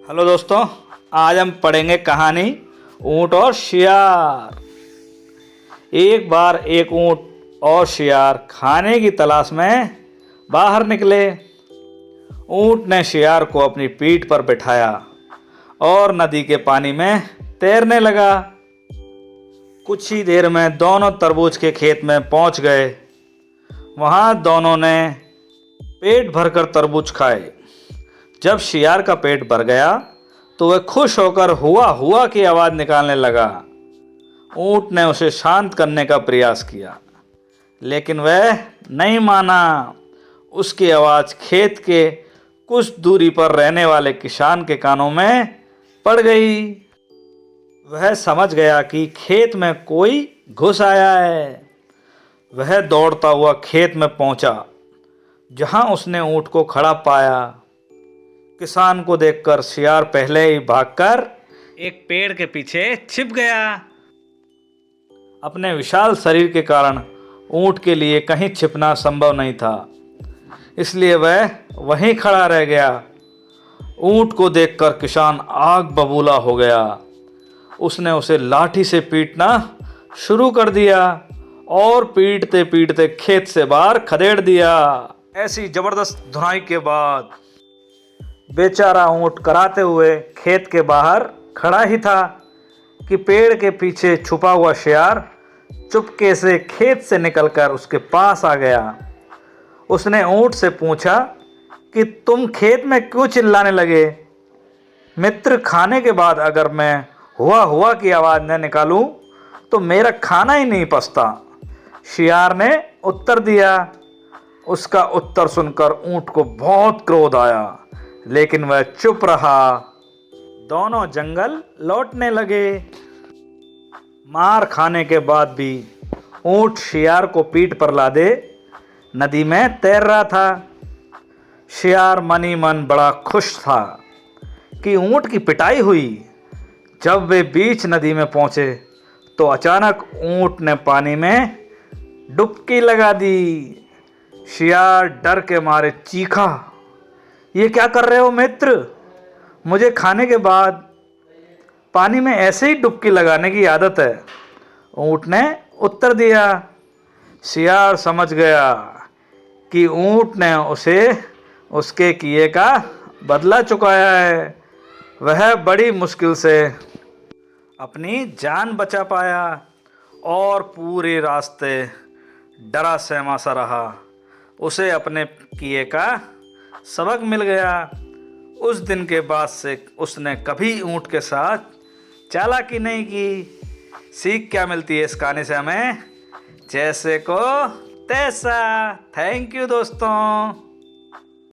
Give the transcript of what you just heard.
Hello दोस्तों, आज हम पढ़ेंगे कहानी ऊंट और शियार। एक बार एक ऊंट और शियार खाने की तलाश में बाहर निकले। ऊंट ने शियार को अपनी पीठ पर बिठाया और नदी के पानी में तैरने लगा। कुछ ही देर में दोनों तरबूज के खेत में पहुंच गए। वहां दोनों ने पेट भरकर तरबूज खाए। जब शियार का पेट भर गया तो वह खुश होकर हुआ हुआ की आवाज़ निकालने लगा। ऊंट ने उसे शांत करने का प्रयास किया, लेकिन वह नहीं माना। उसकी आवाज़ खेत के कुछ दूरी पर रहने वाले किसान के कानों में पड़ गई। वह समझ गया कि खेत में कोई घुस आया है। वह दौड़ता हुआ खेत में पहुंचा, जहां उसने ऊंट को खड़ा पाया। किसान को देखकर शियार पहले ही भागकर एक पेड़ के पीछे छिप गया। अपने विशाल शरीर के कारण ऊंट के लिए कहीं छिपना संभव नहीं था, इसलिए वह वहीं खड़ा रह गया। ऊंट को देखकर किसान आग बबूला हो गया। उसने उसे लाठी से पीटना शुरू कर दिया और पीटते पीटते खेत से बाहर खदेड़ दिया। ऐसी जबरदस्त धुनाई के बाद बेचारा ऊंट कराते हुए खेत के बाहर खड़ा ही था कि पेड़ के पीछे छुपा हुआ शियार चुपके से खेत से निकलकर उसके पास आ गया। उसने ऊंट से पूछा कि तुम खेत में क्यों चिल्लाने लगे? मित्र, खाने के बाद अगर मैं हुआ की आवाज़ न निकालूं तो मेरा खाना ही नहीं पचता, शियार ने उत्तर दिया। उसका उत्तर सुनकर ऊंट को बहुत क्रोध आया, लेकिन वह चुप रहा। दोनों जंगल लौटने लगे। मार खाने के बाद भी ऊंट शियार को पीठ पर लादे नदी में तैर रहा था। शियार मन ही मन बड़ा खुश था कि ऊंट की पिटाई हुई। जब वे बीच नदी में पहुंचे तो अचानक ऊंट ने पानी में डुबकी लगा दी। शियार डर के मारे चीखा, ये क्या कर रहे हो मित्र? मुझे खाने के बाद पानी में ऐसे ही डुबकी लगाने की आदत है, ऊंट ने उत्तर दिया। शियार समझ गया कि ऊंट ने उसे उसके किए का बदला चुकाया है। वह बड़ी मुश्किल से अपनी जान बचा पाया और पूरे रास्ते डरा सहमा सा रहा। उसे अपने किए का सबक मिल गया। उस दिन के बाद से उसने कभी ऊंट के साथ चालाकी नहीं की। सीख क्या मिलती है इस कहानी से हमें? जैसे को तैसा। थैंक यू दोस्तों।